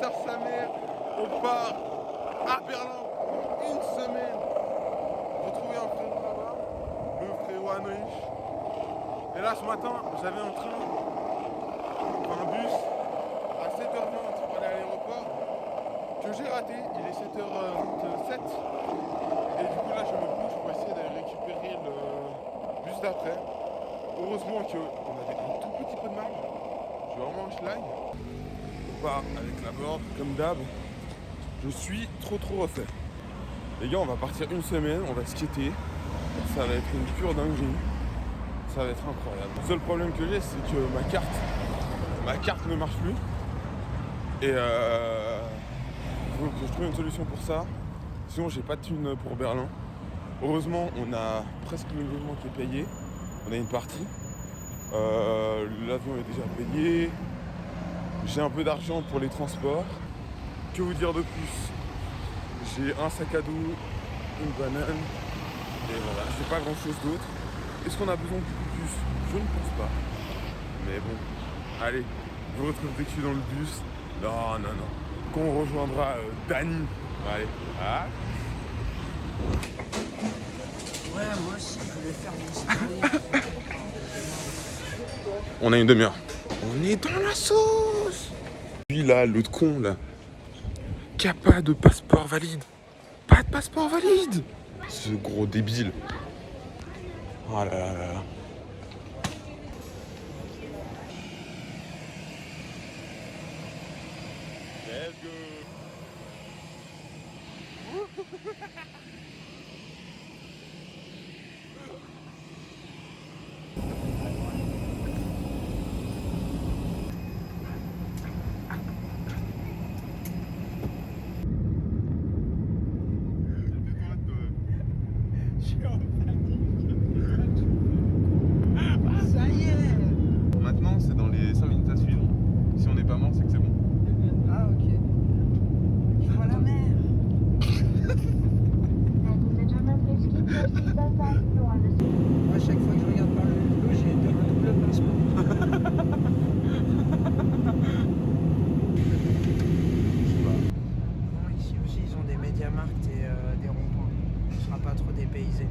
Peter sa mère, on part à Berlin une semaine. Retrouver un frérot là-bas, le frérot Heinrich. Et là ce matin, j'avais un train, un bus à 7h20 pour aller à l'aéroport que j'ai raté. Il est 7h27. Et du coup là je me bouge pour essayer d'aller récupérer le bus d'après. Heureusement qu'on avait un tout petit peu de marge. Je suis vraiment un schlag. On part avec la board comme d'hab. Je suis trop refait. Les gars, on va partir une semaine, on va skater. Ça va être une pure dinguerie. Ça va être incroyable. Le seul problème que j'ai, c'est que ma carte ne marche plus. Et faut que je trouve une solution pour ça. Sinon, j'ai pas de thune pour Berlin. Heureusement, on a presque le logement qui est payé. On a une partie. L'avion est déjà payé. J'ai un peu d'argent pour les transports. Que vous dire de plus? J'ai un sac à dos, une banane. Et voilà, c'est pas grand chose d'autre. Est-ce qu'on a besoin de beaucoup plus? Je ne pense pas. Mais bon, allez, je vous retrouve dès que je suis dans le bus. Non. Quand on rejoindra Dany. Allez, ah. Ouais, moi aussi, je voulais faire mon story. On a une demi-heure. On est dans la sauce. Lui là, l'autre con là, qui a pas de passeport valide. Pas de passeport valide. Ce gros débile. Oh là là là là. Let's go. Ça y est. Maintenant, c'est dans les 5 minutes à suivre. Si on n'est pas mort, c'est que c'est bon. Ah, ok. Je vois la mer. Moi, à chaque fois que je regarde par le hublot, j'ai un double pincement. Bon, ici aussi, ils ont des MediaMarkt et des ronds-points. On ne sera pas trop dépaysé.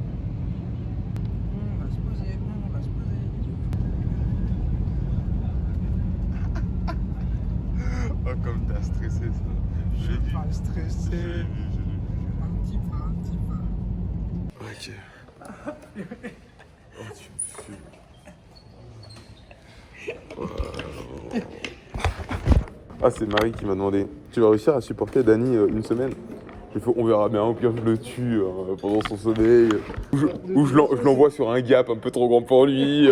On va se poser. Oh, comme t'as stressé ça. Je suis pas stressé. J'ai vu. Un petit peu. Ok. Oh, tu me fumes. Ah, c'est Marie qui m'a demandé. Tu vas réussir à supporter Dany une semaine? On verra bien, au pire je le tue pendant son sommeil. Ou je l'envoie sur un gap un peu trop grand pour lui.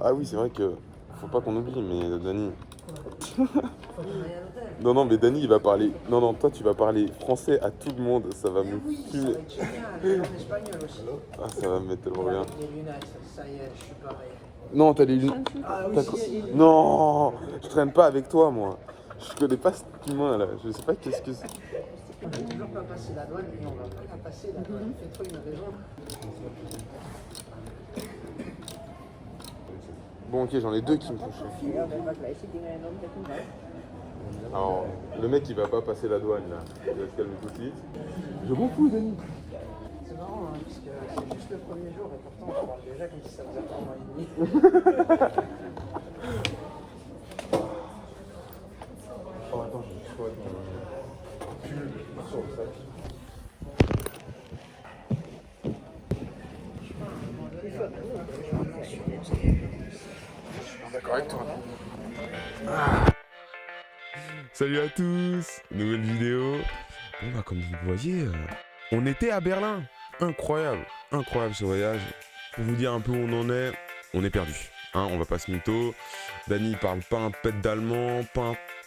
Ah oui, c'est vrai que faut pas qu'on oublie, mais Dany. Non, mais Dany il va parler. Non, toi tu vas parler français à tout le monde, ça va me Ça fumer. va être génial. En espagnol aussi. Ah, ça va me mettre tellement bien. Des lunettes, ça y est, je suis pareil. Non, t'as les lunettes. Ah oui, Non, je traîne pas avec toi, moi. Je connais pas cet humain là. Je sais pas qu'est-ce que c'est. On n'a toujours pas passé la douane et on va pas la passer la douane. Fais-toi une raison. Bon, ok, j'en ai deux qui me font chier. Alors, le mec il va pas passer la douane là. Il va se calmer tout de suite. Je m'en fous, Dany. C'est marrant, hein, parce que c'est juste le premier jour et pourtant on parle déjà comme si ça faisait 3 mois et demi. Oh, attends, je crois ton pull sur le sac. Je suis d'accord avec toi. Salut à tous, nouvelle vidéo. Bon bah comme vous le voyez, on était à Berlin. Incroyable ce voyage. Pour vous dire un peu où on en est, on est perdu. Hein, on va pas se mytho. Dany parle pas un pet d'allemand,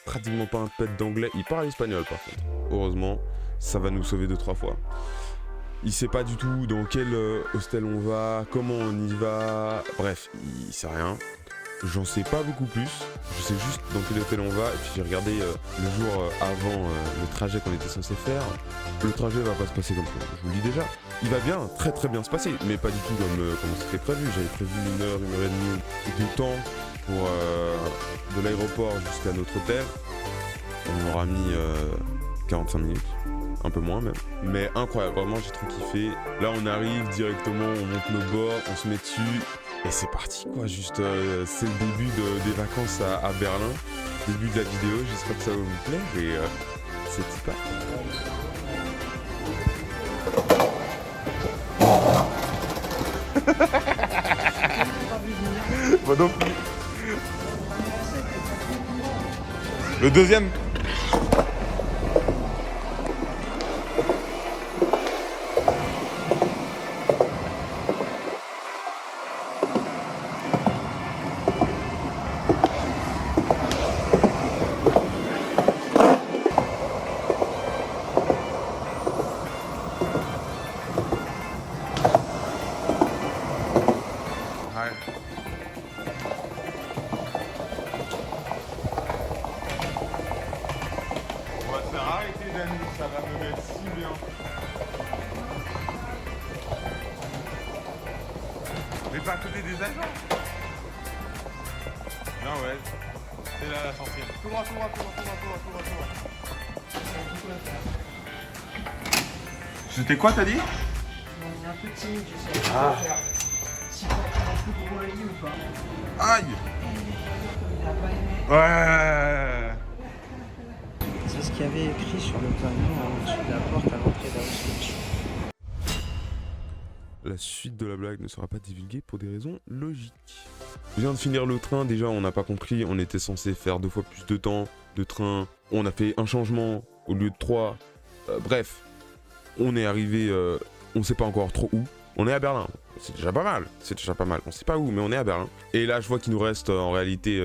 pratiquement pas un pet d'anglais. Il parle espagnol par contre. Heureusement, ça va nous sauver 2-3 fois. Il sait pas du tout dans quel hostel on va, comment on y va. Bref, il sait rien. j'en sais pas beaucoup plus. Je sais juste dans quel hôtel on va. Et puis j'ai regardé le jour avant le trajet qu'on était censé faire. Le trajet va pas se passer comme ça, je vous le dis déjà. Il va bien, très très bien se passer, mais pas du tout comme c'était prévu. J'avais prévu 1 heure et demie de temps pour de l'aéroport jusqu'à notre hôtel. On aura mis 45 minutes. Un peu moins même. Mais incroyable, vraiment j'ai trop kiffé. Là on arrive directement, on monte nos bords, on se met dessus et c'est parti quoi. Juste c'est le début des vacances à Berlin. Début de la vidéo, j'espère que ça va vous plaire et c'est super. Moi non plus. Le deuxième. Ça va me mettre si bien. Mais pas à côté des agents. Non ouais. C'est là la sortie. Tout droit, tout droit, tout droit, tout droit, tout droit, tout droit. C'était quoi t'as dit? Un peu timide, je sais pas Ah. faire. Si t'as un plus gros lit ou pas. Aïe. Il a pas aimé. Ouais. C'est ce qu'il y avait écrit sur le panneau en dessous de la porte à l'entrée d'Auschwitz. La suite de la blague ne sera pas divulguée pour des raisons logiques. Je viens de finir le train, déjà on n'a pas compris, on était censé faire 2 fois plus de temps de train, on a fait un changement au lieu de 3, bref, on est arrivé, on sait pas encore trop où, on est à Berlin, c'est déjà pas mal, on sait pas où, mais on est à Berlin. Et là je vois qu'il nous reste en réalité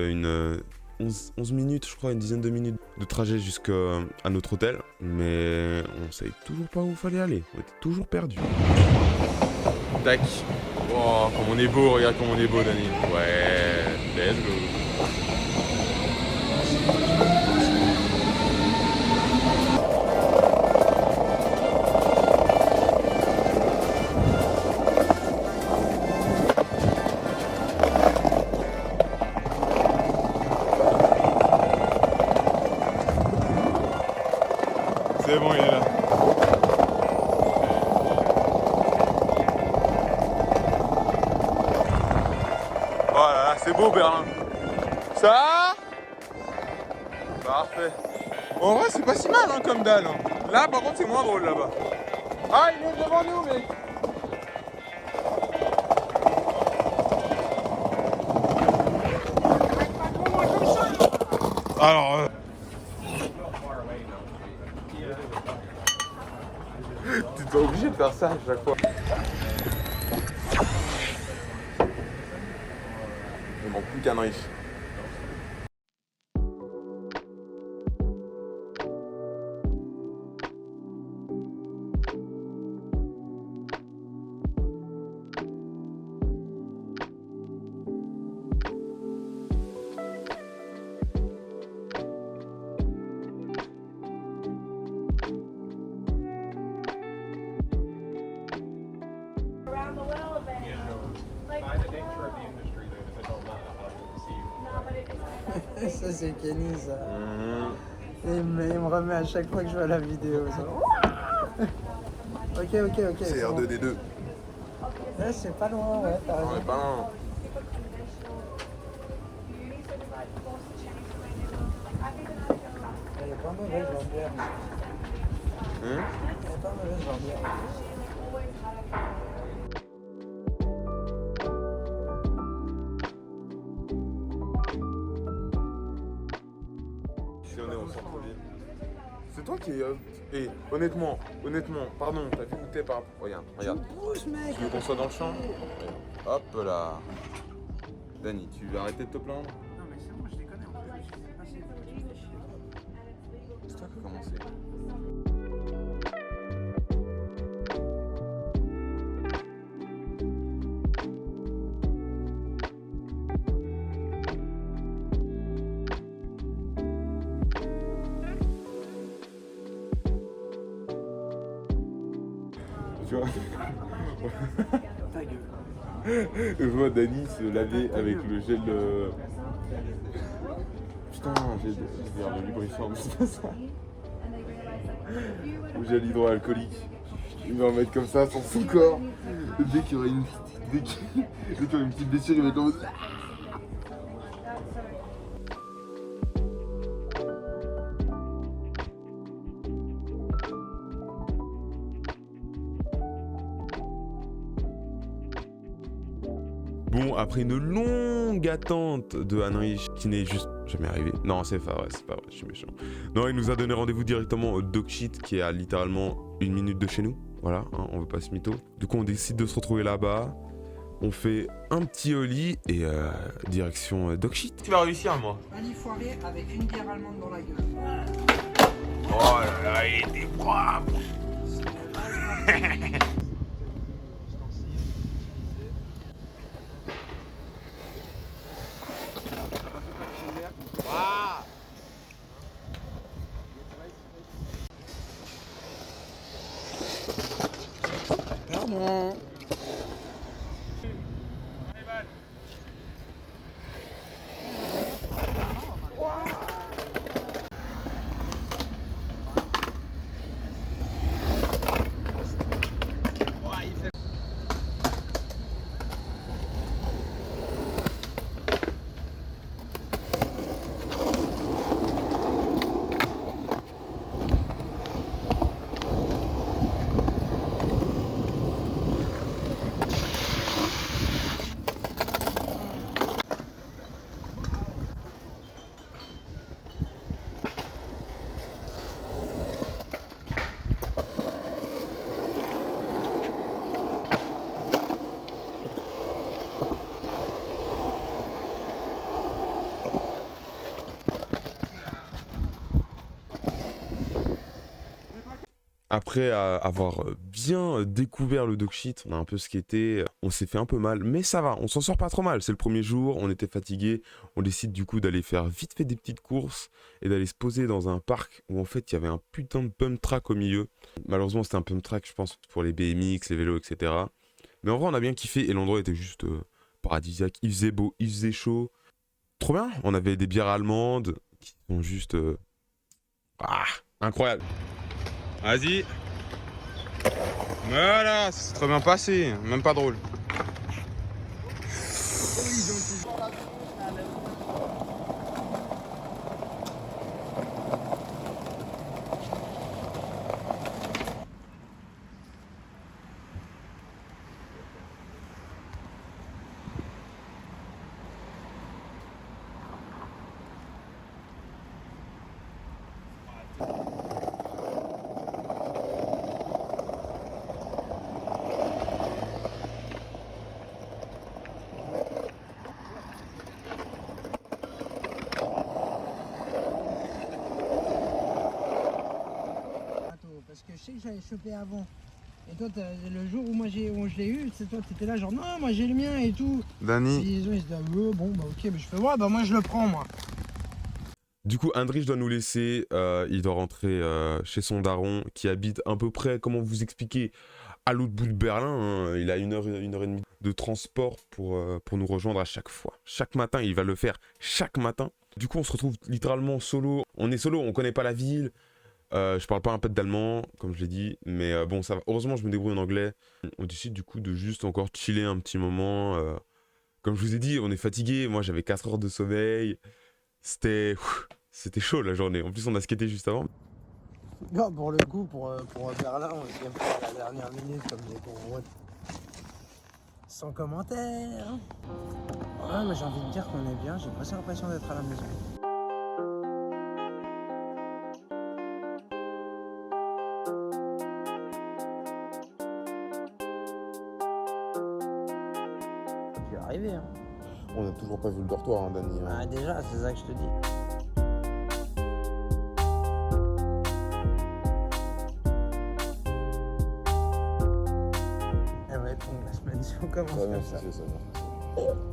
11 minutes, je crois, une dizaine de minutes de trajet jusqu'à notre hôtel, mais on savait toujours pas où il fallait aller, on était toujours perdus. Tac. Oh, comme on est beau, regarde comme on est beau, Dani. Ouais, let's go. C'est bon, il est là. Voilà, c'est beau Berlin. Ça parfait. En vrai, c'est pas si mal hein, comme dalle. Hein. Là, par contre, c'est moins drôle là-bas. Ah, il est devant nous, mec. Alors, t'es pas obligé de faire ça à chaque fois. Il manque plus qu'un riche. Around the world, then. Like, By the nature of the industry, though, they don't matter how you receive. no, but it's Ça c'est Kenny ça. Mmh. Et il me remet à chaque fois que je vois la vidéo. Ça. Ok. C'est bon. R2D2. Ouais, c'est pas loin, ouais, t'as On raison. est pas loin. Elle est pas mauvaise l'ambiance. Elle est pas mauvaise l'ambiance. Si on est en centre-ville. C'est toi qui. Et honnêtement, pardon, t'as vu où t'es par rapport. Regarde. Pousse, mec. Tu veux qu'on soit dans le champ? Hop là. Dani, tu vas arrêter de te plaindre? Non, mais c'est bon, je les connais en plus. Je sais pas si tu fais chier. C'est toi qui as commencé. tu vois. Ta gueule. Je vois Dani se laver avec le gel. Putain, gel de lubrifiant, c'est pas ça. Le gel hydroalcoolique. Il va en mettre comme ça sur son corps. Dès qu'il y aurait une petite blessure, il va être en mode. Bon, après une longue attente de Heinrich, qui n'est juste jamais arrivé. Non, c'est pas vrai, je suis méchant. Non, il nous a donné rendez-vous directement au Dog Shit, qui est à littéralement 1 minute de chez nous. Voilà, hein, on veut pas se mytho. Du coup, on décide de se retrouver là-bas. On fait un petit holly et direction Dog Shit. Tu vas réussir, moi. Ali foiré avec une bière allemande dans la gueule. Oh là là, il était propre. Pardon. Après avoir bien découvert le Dog Shit, on a un peu skaté, on s'est fait un peu mal, mais ça va, on s'en sort pas trop mal. C'est le premier jour, on était fatigué, on décide du coup d'aller faire vite fait des petites courses et d'aller se poser dans un parc où en fait il y avait un putain de pump track au milieu. Malheureusement c'était un pump track je pense pour les BMX, les vélos, etc. Mais en vrai on a bien kiffé et l'endroit était juste paradisiaque, il faisait beau, il faisait chaud. Trop bien, on avait des bières allemandes qui sont juste... incroyable. Vas-y. Voilà, c'est très bien passé, même pas drôle. Parce que je sais que j'avais chopé avant. Et toi, le jour où je l'ai eu, c'est toi, t'étais là genre non, moi j'ai le mien et tout. Dani. Et ils se disent bon bah ok, mais je fais ouais bah moi je le prends moi. Du coup, Heinrich doit nous laisser, il doit rentrer chez son daron qui habite à peu près, comment vous expliquer, à l'autre bout de Berlin. Hein. Il a une heure et demie de transport pour nous rejoindre à chaque fois. Chaque matin, il va le faire chaque matin. Du coup, on se retrouve littéralement solo. On est solo, on connaît pas la ville. Je parle pas un peu d'allemand, comme je l'ai dit, mais bon, ça va. Heureusement, je me débrouille en anglais. On décide du coup de juste encore chiller un petit moment. Comme je vous ai dit, on est fatigué. Moi, j'avais 4 heures de sommeil. C'était chaud la journée. En plus, on a skaté juste avant. Non, pour le coup, pour Berlin, on s'est fait à la dernière minute comme des gros. Sans commentaire. Ouais, mais j'ai envie de dire qu'on est bien. J'ai presque l'impression d'être à la maison. Arrivé, hein. On n'a toujours pas vu le dortoir, hein, Dani. Ah, déjà, c'est ça que je te dis. Elle va être longue la semaine si on commence comme ça.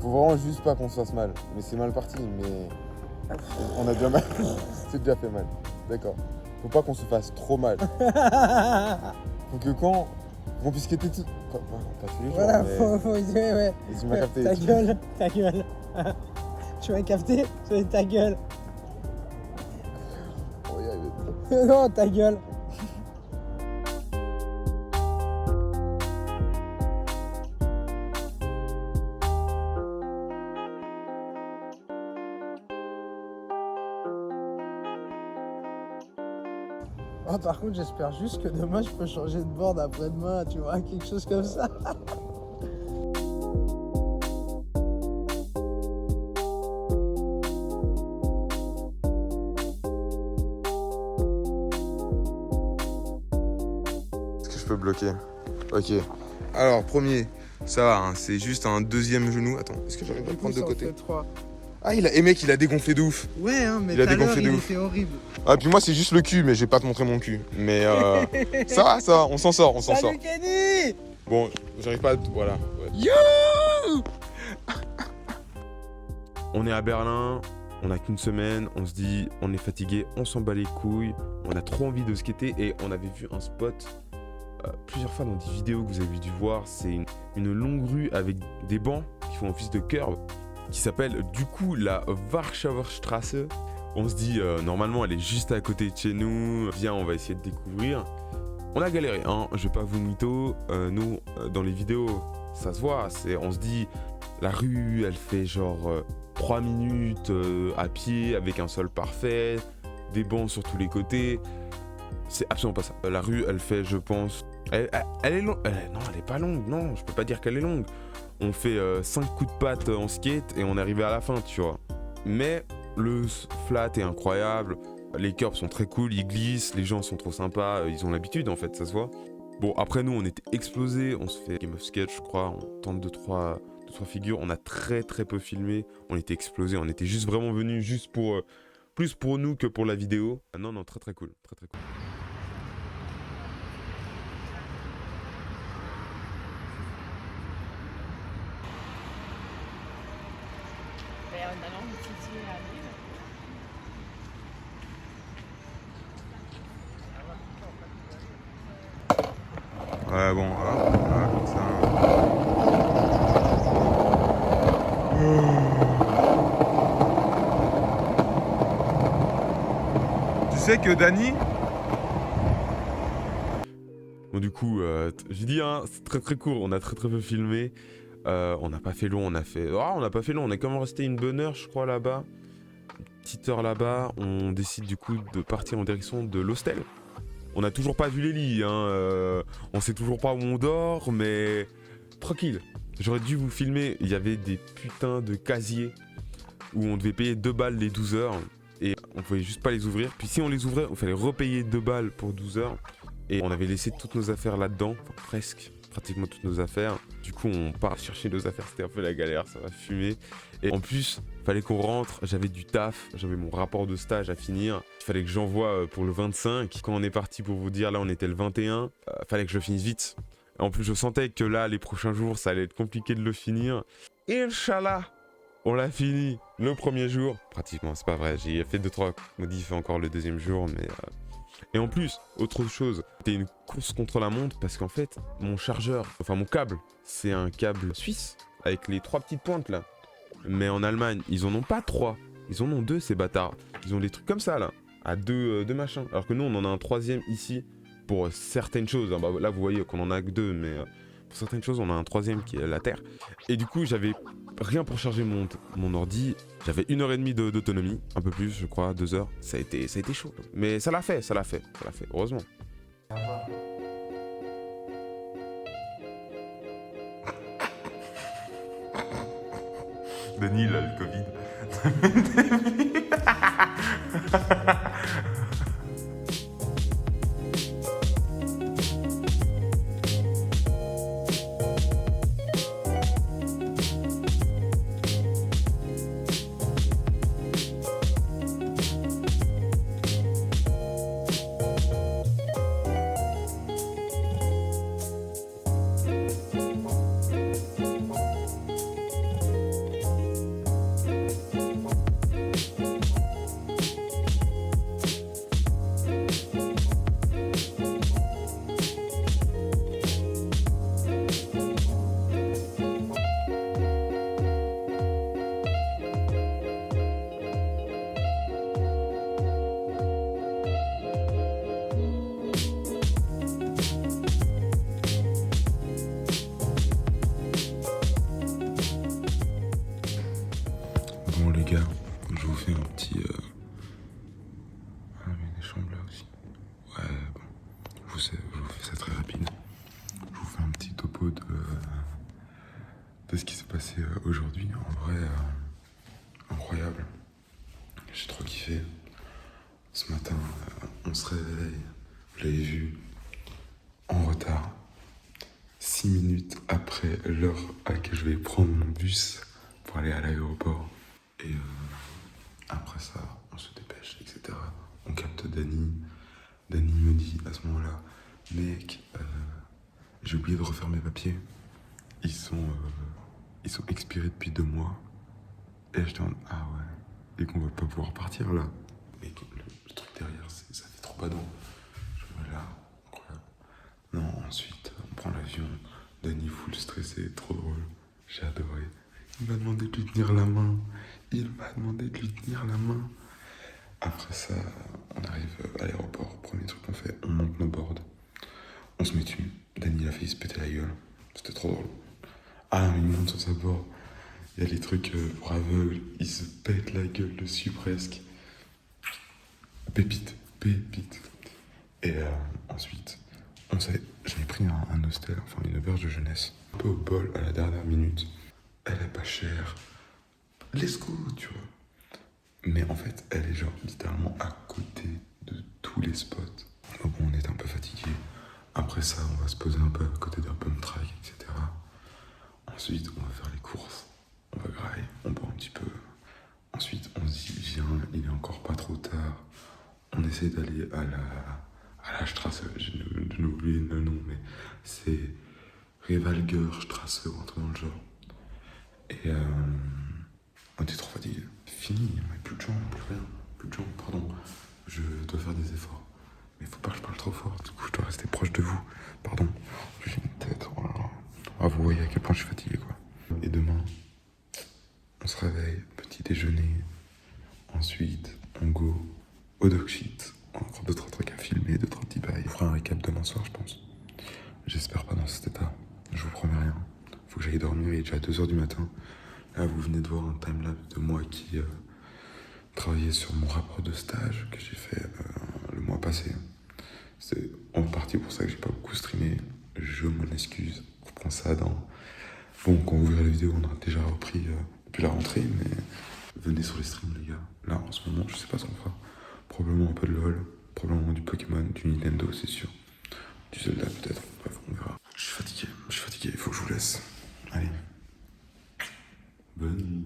Faut vraiment juste pas qu'on se fasse mal. Mais c'est mal parti, mais on a déjà mal. C'est déjà fait mal. D'accord. Faut pas qu'on se fasse trop mal. Faut que quand Qu'on puisse skater tout. Pas tous les jours. Voilà, mais... faut dire, ouais. Et tu m'as capté. Ta gueule, ta gueule. Tu m'as capté? C'est ta gueule. Oh, yeah, Non, ta gueule. Oh, par contre, j'espère juste que demain je peux changer de board après-demain, tu vois, quelque chose comme ça. Est-ce que je peux bloquer? Ok. Alors, premier, ça va, hein, c'est juste un deuxième genou. Attends, est-ce que j'arrive à le prendre de côté? Ah, mec, il a dégonflé de ouf. Ouais, hein, mais Il a tout à l'heure, dégonflé de il ouf. était horrible. Ah, puis moi, c'est juste le cul, mais je vais pas te montrer mon cul. Mais ça va, on s'en sort, on s'en sort. Salut Kenny. Bon, j'arrive pas à... Voilà. Ouais. Yo. On est à Berlin, on a qu'une semaine, on se dit, on est fatigué, on s'en bat les couilles, on a trop envie de skater et on avait vu un spot plusieurs fois dans des vidéos que vous avez dû voir. C'est une longue rue avec des bancs qui font office de curb qui s'appelle du coup la Warschauer Straße. On se dit, normalement elle est juste à côté de chez nous, viens on va essayer de découvrir. On a galéré, hein, je vais pas vous mytho, nous dans les vidéos ça se voit, on se dit la rue elle fait genre 3 minutes à pied avec un sol parfait, des bancs sur tous les côtés. C'est absolument pas ça. La rue elle fait je pense, elle est longue, non elle est pas longue, non je peux pas dire qu'elle est longue. On fait 5 coups de patte en skate et on est arrivé à la fin tu vois. Mais le flat est incroyable, les curbs sont très cool, ils glissent, les gens sont trop sympas, ils ont l'habitude en fait, ça se voit. Bon après nous on était explosés, on se fait Game of Skate je crois, on tente 2-3 figures, on a très peu filmé, on était explosés, on était juste vraiment venus juste pour, plus pour nous que pour la vidéo. Non très cool, très cool. Ouais bon, voilà, comme ça. Tu sais que Dany... Bon du coup, j'ai dit hein, c'est très court, on a très peu filmé. On n'a pas fait long, on a quand même resté une bonne heure je crois là-bas. Une petite heure là-bas, on décide du coup de partir en direction de l'hostel. On n'a toujours pas vu les lits, hein, on sait toujours pas où on dort, mais tranquille. J'aurais dû vous filmer, il y avait des putains de casiers où on devait payer 2 balles les 12 heures et on pouvait juste pas les ouvrir. Puis si on les ouvrait, il fallait repayer 2 balles pour 12 heures et on avait laissé toutes nos affaires là-dedans, enfin presque, pratiquement toutes nos affaires. Du coup on part chercher nos affaires, c'était un peu la galère, ça va fumer. Et en plus, fallait qu'on rentre, j'avais du taf, j'avais mon rapport de stage à finir. Il fallait que j'envoie pour le 25. Quand on est parti pour vous dire, là on était le 21, fallait que je finisse vite. En plus je sentais que là, les prochains jours, ça allait être compliqué de le finir. Inch'Allah, on l'a fini le premier jour. Pratiquement, c'est pas vrai, j'ai fait 2-3 modifs encore le deuxième jour, mais... Et en plus, autre chose, c'était une course contre la montre parce qu'en fait, mon chargeur, enfin mon câble, c'est un câble suisse avec les 3 petites pointes là. Mais en Allemagne, ils en ont pas 3, ils en ont 2 ces bâtards. Ils ont des trucs comme ça là, à deux machins. Alors que nous, on en a un 3e ici pour certaines choses. Bah, là, vous voyez qu'on en a que 2, mais pour certaines choses, on a un 3e qui est la Terre. Et du coup, j'avais rien pour charger mon ordi. J'avais 1h30 d'autonomie, un peu plus, je crois, 2 heures. Ça a été chaud. Mais ça l'a fait, heureusement. Dany, il a le Covid. gars, je vous fais un petit... Ah mais les chambres là aussi. Ouais bon, je vous fais ça très rapide. Je vous fais un petit topo de ce qui s'est passé aujourd'hui. En vrai, incroyable. J'ai trop kiffé. Ce matin, on se réveille, vous l'avez vu, en retard. 6 minutes après l'heure à laquelle je vais prendre mon bus pour aller à l'aéroport. Et après ça, on se dépêche, etc. On capte Dany. Dany me dit à ce moment-là, mec, j'ai oublié de refaire mes papiers. Ils sont expirés depuis 2 mois. Et je dis, ah ouais, et qu'on va pas pouvoir partir là. Et le truc derrière, ça fait trop badant. Je me là, incroyable. Non, ensuite, on prend l'avion. Dany full stressé, trop drôle. J'ai adoré. Il m'a demandé de lui tenir la main. Après ça, on arrive à l'aéroport. Premier truc qu'on fait, on monte nos boards. On se met dessus. Dany a failli se péter la gueule. C'était trop drôle. Ah, il monte sur sa board. Il y a les trucs pour aveugles. Il se pète la gueule dessus presque. Pépite. Et ensuite, j'avais pris un hostel, enfin une auberge de jeunesse. Un peu au bol à la dernière minute. Elle est pas chère. Let's go, tu vois. Mais en fait, elle est genre littéralement à côté de tous les spots. Donc bon, on est un peu fatigué. Après ça, on va se poser un peu à côté d'un pump track, etc. Ensuite, on va faire les courses. On va grailler, on boit un petit peu. Ensuite, on se dit, viens, il est encore pas trop tard. On essaie d'aller à la Strasse, j'ai oublié le nom, mais c'est Revalger Strasse ou un truc dans le genre. Et on était trop fatigué. Fini, on n'a plus de jambes, plus rien. Plus de jambes, pardon. Je dois faire des efforts. Mais faut pas que je parle trop fort, du coup je dois rester proche de vous. Pardon, j'ai une tête, oh là là. Ah, vous voyez à quel point je suis fatigué, quoi. Et demain, on se réveille, petit déjeuner. Ensuite, on go au dog shit. Encore 2-3 trucs à filmer, 2-3 petits bails. On fera un récap demain soir, je pense. J'espère pas dans cet état. Je vous promets rien. Faut que j'aille dormir, il est déjà 2h du matin. Là, vous venez de voir un timelapse de moi qui travaillait sur mon rapport de stage que j'ai fait le mois passé. C'est en partie pour ça que j'ai pas beaucoup streamé. Je m'en excuse. On reprend ça dans... Bon, quand vous verrez la vidéo, on aura déjà repris depuis la rentrée, mais venez sur les streams, les gars. Là, en ce moment, je sais pas ce qu'on fera. Probablement un peu de LOL, probablement du Pokémon, du Nintendo, c'est sûr. Du Zelda, peut-être. Bref, on verra. Je suis fatigué, il faut que je vous laisse. Allez. Bonne nuit.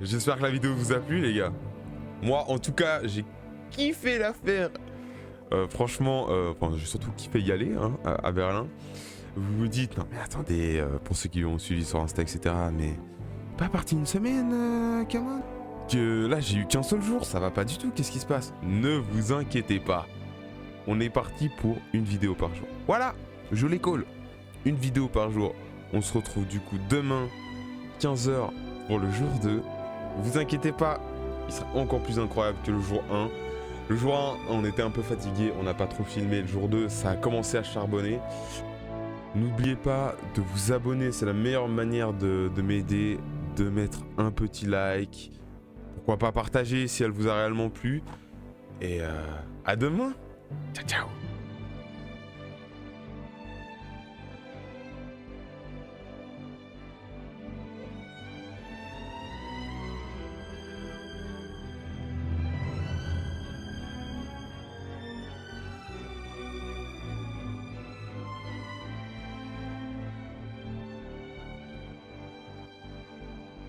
J'espère que la vidéo vous a plu, les gars. Moi, en tout cas, j'ai kiffé l'affaire. Franchement, j'ai surtout kiffé y aller hein, à Berlin. Vous vous dites, non mais attendez, pour ceux qui l'ont suivi sur Insta, etc., mais pas parti une semaine, Cameron, que là j'ai eu qu'un seul jour, ça va pas du tout, qu'est-ce qui se passe? Ne vous inquiétez pas, on est parti pour une vidéo par jour. Voilà, je les call, une vidéo par jour. On se retrouve du coup demain, 15h pour le jour 2. Vous inquiétez pas, il sera encore plus incroyable que le jour 1. Le jour 1, on était un peu fatigué, on n'a pas trop filmé. Le jour 2, ça a commencé à charbonner. N'oubliez pas de vous abonner, c'est la meilleure manière de m'aider, de mettre un petit like. Pourquoi pas partager si elle vous a réellement plu. Et à demain. Ciao, ciao.